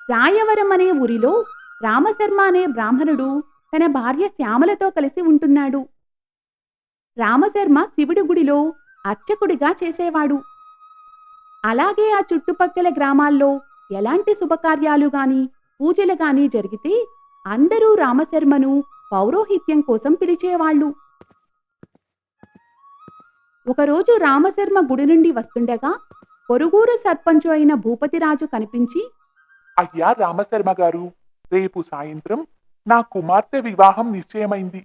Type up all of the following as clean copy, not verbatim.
రాయవరం అనే ఊరిలో రామశర్మ అనే బ్రాహ్మణుడు తన భార్య శ్యామలతో కలిసి ఉంటున్నాడు. రామశర్మ శివుడి గుడిలో అర్చకుడిగా చేసేవాడు. అలాగే ఆ చుట్టుపక్కల గ్రామాల్లో ఎలాంటి శుభకార్యాలు గాని పూజలు గాని జరిగితే అందరూ రామశర్మను పౌరోహిత్యం కోసం పిలిచేవాళ్ళు. ఒకరోజు రామశర్మ గుడి నుండి వస్తుండగా పొరుగురు సర్పంచు అయిన భూపతిరాజు కనిపించి, అయ్యా రామశర్మ గారు, రేపు సాయంత్రం నా కుమార్తె వివాహం నిశ్చయమైంది.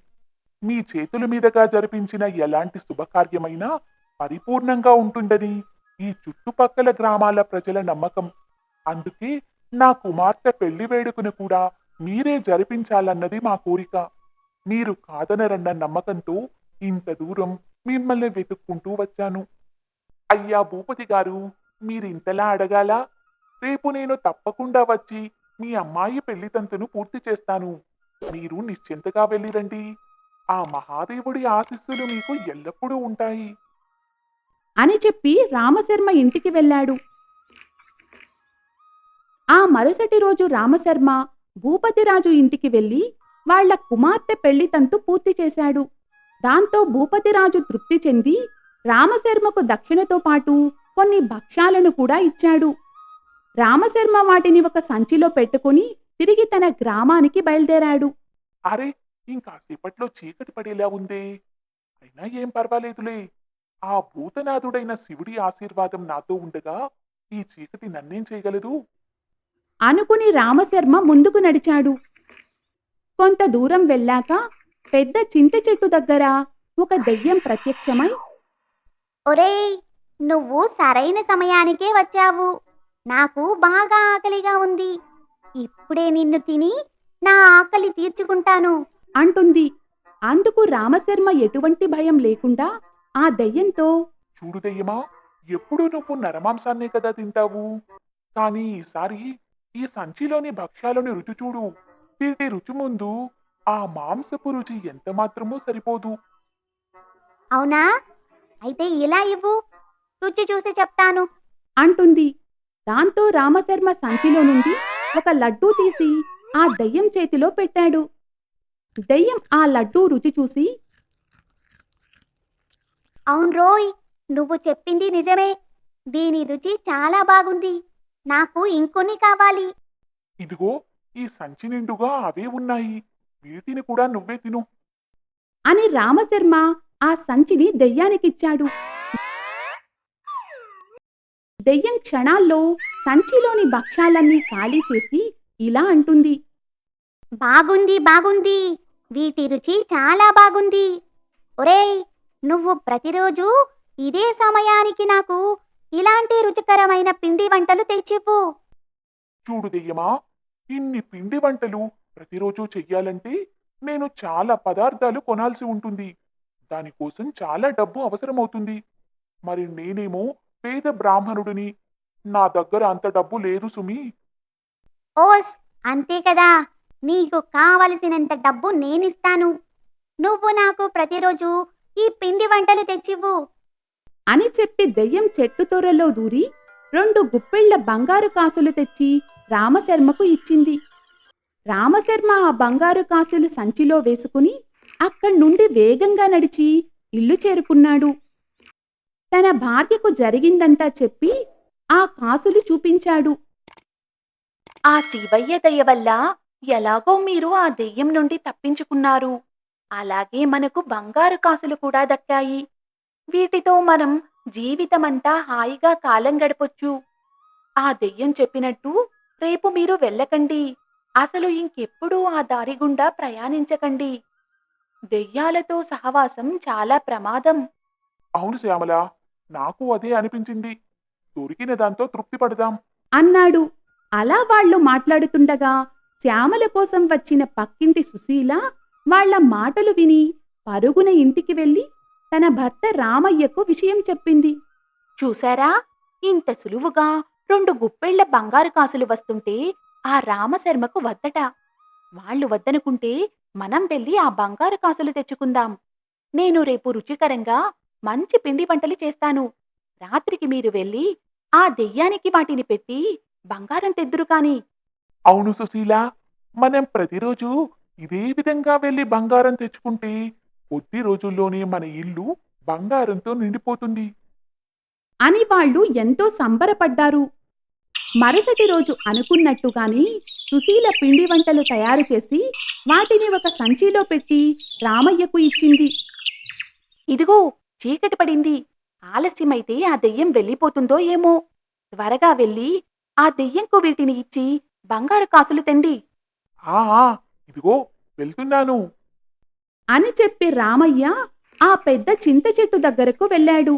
మీ చేతుల మీదుగా జరిపించిన ఎలాంటి శుభకార్యమైనా పరిపూర్ణంగా ఉంటుందని ఈ చుట్టుపక్కల గ్రామాల ప్రజల నమ్మకం. అందుకే నా కుమార్తె పెళ్లి వేడుకను కూడా మీరే జరిపించాలన్నది మా కోరిక. మీరు కాదనరన్న నమ్మకంతో ఇంత దూరం మిమ్మల్ని వెతుక్కుంటూ వచ్చాను. అయ్యా భూపతి గారు, మీరింతలా అడగాలా? రేపు నేను తప్పకుండా వచ్చి మీ అమ్మాయి పెళ్లి తంతును పూర్తి చేస్తాను. మీరు నిశ్చింతగా వెళ్ళిరండి. ఆ మహాదేవుడి ఆశీస్సులు మీకు ఎల్లప్పుడూ ఉంటాయి. అని చెప్పి రామశర్మ ఇంటికి వెళ్ళాడు. ఆ మరుసటి రోజు రామశర్మ భూపతిరాజు ఇంటికి వెళ్లి వాళ్ల కుమార్తె పెళ్లి తంతు పూర్తి చేశాడు. దాంతో భూపతిరాజు తృప్తి చెంది రామశర్మకు దక్షిణతో పాటు కొన్ని భక్ష్యాలను కూడా ఇచ్చాడు. రామశర్మ వాటిని ఒక సంచిలో పెట్టుకుని తిరిగి తన గ్రామానికి బయలుదేరాడు. అరే, ఇంకాసేపట్లో చీకటి పడేలా ఉందే. అయినా ఏం పర్వాలేదులే. ఆ భూతనాథుడైన శివుడి ఆశీర్వాదం నాతో ఉండగా ఈ చీకటి నన్నేం చేయగలదు? అనుకుని రామశర్మ ముందుకు నడిచాడు. కొంత దూరం వెళ్ళాక పెద్ద చింత చెట్టు దగ్గర ఒక దెయ్యం ప్రత్యక్షమై, ఒరేయ్, నువ్వు సరైన సమయానికే వచ్చావు. నాకు బాగా ఆకలిగా ఉంది. ఇప్పుడే నిన్ను తిని నా ఆకలి తీర్చుకుంటాను అంటుంది. అందుకు రామశర్మ ఎటువంటి భయం లేకుండా ఆ దెయ్యంతో, చూడు దెయ్యమా, ఎప్పుడూ నువ్వు నరమాంసాన్నే కదా తింటావు. కానీ ఈసారి ఈ సంచిలోని భక్ష్యాలను రుచి చూడు. వీటి రుచి ముందు ఆ మాంసపు రుచి ఎంత మాత్రమూ సరిపోదు. అవునా? అయితే ఇలా ఇవ్వు, రుచి చూసి చెప్తాను అంటుంది. దాంతో రామశర్మ సంచిలో నుండి ఒక లడ్డూ తీసి ఆ దెయ్యం చేతిలో పెట్టాడు. దెయ్యం ఆ లడ్డూ రుచి చూసి, అవును రోయ్, నువ్వు చెప్పింది నిజమే. దీని రుచి చాలా బాగుంది. నాకు ఇంకొన్ని కావాలి. ఇదిగో, ఈ సంచి నిండుగా అవే ఉన్నాయి. వీటిని కూడా నువ్వే తిను. అని రామశర్మ ఆ సంచిని దెయ్యానికిచ్చాడు. దెయ్యం క్షణాల్లో సంచిలోని భక్ష్యాలన్నీ ఖాళీ చేసి ఇలా అంటుంది. బాగుంది బాగుంది, వీటి రుచి చాలా బాగుంది. ఒరేయ్, నువ్వు ప్రతిరోజు ఇదే సమయానికి నాకు ఇలాంటి రుచికరమైన పిండి వంటలు తెచ్చివ్వు. చూడు దెయ్యమా, ఇన్ని పిండి వంటలు ప్రతిరోజు చెయ్యాలంటే నేను చాలా పదార్థాలు కొనాల్సి ఉంటుంది. దానికోసం చాలా డబ్బు అవసరమవుతుంది. మరి నేనేమో పేద బ్రాహ్మణుడిని. నా దగ్గర అంత డబ్బు లేదు సుమి. ఓస్, అంతే కదా. నీకు కావలసినంత డబ్బు నేనిస్తాను. నువ్వు నాకు ప్రతిరోజు ఈ పిండి వంటలు తెచ్చివ్వు. అని చెప్పి దెయ్యం చెట్టు తొర్రలో దూరి 2 గుప్పెళ్ల బంగారు కాసులు తెచ్చి రామశర్మకు ఇచ్చింది. రామశర్మ ఆ బంగారు కాసులు సంచిలో వేసుకుని అక్కడ్నుండి వేగంగా నడిచి ఇల్లు చేరుకున్నాడు. తన భార్యకు జరిగిందంతా చెప్పి ఆ కాసులు చూపించాడు. ఆ శివయ్య దయ వల్ల ఎలాగో మీరు ఆ దెయ్యం నుండి తప్పించుకున్నారు. అలాగే మనకు బంగారు కాసులు కూడా దక్కాయి. వీటితో మనం జీవితమంతా హాయిగా కాలం గడపొచ్చు. ఆ దెయ్యం చెప్పినట్టు రేపు మీరు వెళ్ళకండి. అసలు ఇంకెప్పుడూ ఆ దారి గుండా ప్రయాణించకండి. దెయ్యాలతో సహవాసం చాలా ప్రమాదం. అవును శ్యామల, నాకు అదే అనిపించింది. దొరికిన దాంతో తృప్తి పడదాం. అన్నాడు. అలా వాళ్ళు మాట్లాడుతుండగా శ్యామల కోసం వచ్చిన పక్కింటి సుశీల వాళ్ళ మాటలు విని పరుగున ఇంటికి వెళ్ళి తన భర్త రామయ్యకు విషయం చెప్పింది. చూశారా, ఇంత సులువుగా 2 గుప్పెళ్ల బంగారు కాసులు వస్తుంటే ఆ రామశర్మకు వద్దట. వాళ్ళు వద్దనుకుంటే మనం వెళ్ళి ఆ బంగారు కాసులు తెచ్చుకుందాం. నేను రేపు రుచికరంగా మంచి పిండి వంటలు చేస్తాను. రాత్రికి మీరు వెళ్ళి ఆ దెయ్యానికి వాటిని పెట్టి బంగారం తెద్దురు కాని. అవును సుశీల, మనం ప్రతిరోజు ఇదే విధంగా వెళ్ళి బంగారం తెచ్చుకుంటే కొద్ది రోజుల్లోనే మన ఇల్లు బంగారంతో నిండిపోతుంది. అని వాళ్ళు ఎంతో సంబరపడ్డారు. మరుసటి రోజు అనుకున్నట్టుగాని సుశీల పిండి వంటలు తయారు చేసి వాటిని ఒక సంచిలో పెట్టి రామయ్యకు ఇచ్చింది. ఇదిగో చీకటి పడింది. ఆలస్యమైతే ఆ దెయ్యం వెళ్ళిపోతుందో ఏమో. త్వరగా వెళ్ళి ఆ దెయ్యంకు వీటిని ఇచ్చి బంగారు కాసులు తెండి. ఆ ఆ, ఇదిగో వెళ్తున్నాను. అని చెప్పి రామయ్య ఆ పెద్ద చింత చెట్టు దగ్గరకు వెళ్ళాడు.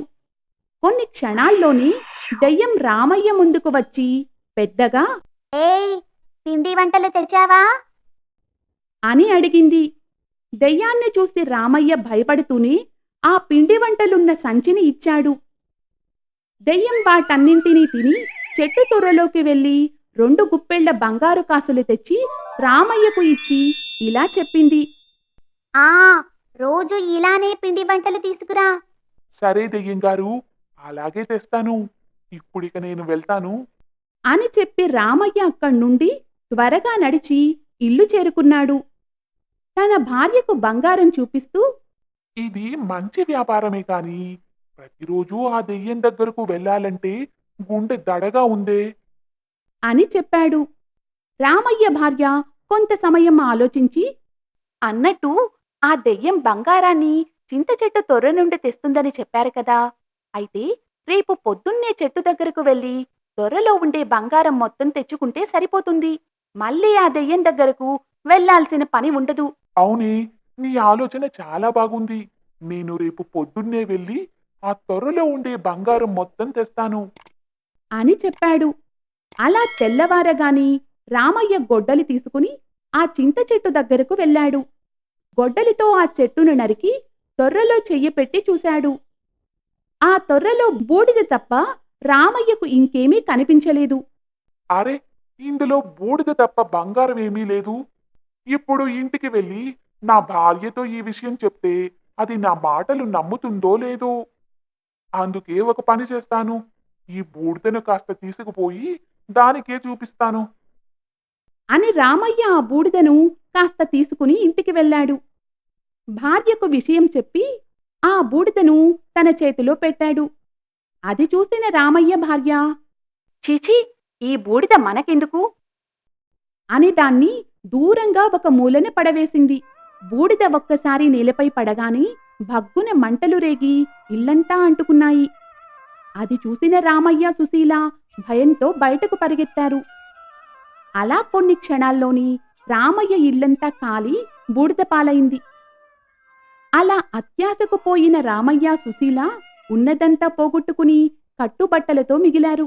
కొన్ని క్షణాల్లోనే దెయ్యం రామయ్య ముందుకు వచ్చి పెద్దగా ఏయ్, పిండి వంటలు తెచ్చావా? అని అడిగింది. దెయ్యాన్ని చూసి రామయ్య భయపడుతూనే ఆ పిండి వంటలున్న సంచిని ఇచ్చాడు. దెయ్యం వాటన్నింటినీ తిని చెట్టు త్వరలోకి వెళ్ళి 2 గుప్పెళ్ల బంగారు కాసులు తెచ్చి రామయ్యకు ఇచ్చి ఇలా చెప్పింది. ఆ, రోజు ఇలానే పిండి వంటలు తీసుకురా. సరే దెయ్యం గారు, అలాగే తెస్తాను. ఇప్పుడిక నేను వెళ్తాను. అని చెప్పి రామయ్య అక్కడ్నుండి త్వరగా నడిచి ఇల్లు చేరుకున్నాడు. తన భార్యకు బంగారం చూపిస్తూ ఇది మంచి వ్యాపారమే కాని ప్రతిరోజు ఆ దెయ్యం దగ్గరకు వెళ్ళాలంటే గుండె దడగా ఉందే. అని చెప్పాడు. రామయ్య భార్య కొంత సమయం ఆలోచించి అన్నట్టు ఆ దెయ్యం బంగారాన్ని చింత చెట్టు తొర్ర నుండి తెస్తుందని చెప్పారు కదా. అయితే రేపు పొద్దున్నే చెట్టు దగ్గరకు వెళ్ళి తొర్రలో ఉండే బంగారం మొత్తం తెచ్చుకుంటే సరిపోతుంది. మళ్ళీ ఆ దెయ్యం దగ్గరకు వెళ్ళాల్సిన పని ఉండదు. అవునే, నీ ఆలోచన చాలా బాగుంది. నేను రేపు పొద్దున్నే వెళ్ళి ఆ త్వరలో ఉండే బంగారం మొత్తం తెస్తాను. అని చెప్పాడు. అలా తెల్లవారగాని రామయ్య గొడ్డలి తీసుకుని ఆ చింత చెట్టు దగ్గరకు వెళ్ళాడు. గొడ్డలితో ఆ చెట్టును నరికి తొర్రలో చెయ్యి పెట్టి చూశాడు. ఆ తొర్రలో బూడిద తప్ప రామయ్యకు ఇంకేమీ కనిపించలేదు. అరే, ఇందులో బూడిద తప్ప బంగారం ఏమీ లేదు. ఇప్పుడు ఇంటికి వెళ్ళి నా భార్యతో ఈ విషయం చెప్తే అది నా మాటలు నమ్ముతుందో లేదో. అందుకే ఒక పని చేస్తాను. ఈ బూడిదను కాస్త తీసుకుపోయి దానికే చూపిస్తాను. అని రామయ్య ఆ బూడిదను కాస్త తీసుకుని ఇంటికి వెళ్ళాడు. భార్యకు విషయం చెప్పి ఆ బూడిదను తన చేతిలో పెట్టాడు. అది చూసిన రామయ్య భార్య చీచీ, ఈ బూడిద మనకెందుకు? అని దాన్ని దూరంగా ఒక మూలన పడవేసింది. బూడిద ఒక్కసారి నేలపై పడగానే భగ్గున మంటలు రేగి ఇల్లంతా అంటుకున్నాయి. అది చూసిన రామయ్య సుశీల భయంతో బయటకు పరిగెత్తారు. అలా కొన్ని క్షణాల్లోని రామయ్య ఇల్లంతా కాలి బూడిద పాలైంది. అలా అత్యాశకు పోయిన రామయ్య సుశీల ఉన్నదంతా పోగొట్టుకుని కట్టుబట్టలతో మిగిలారు.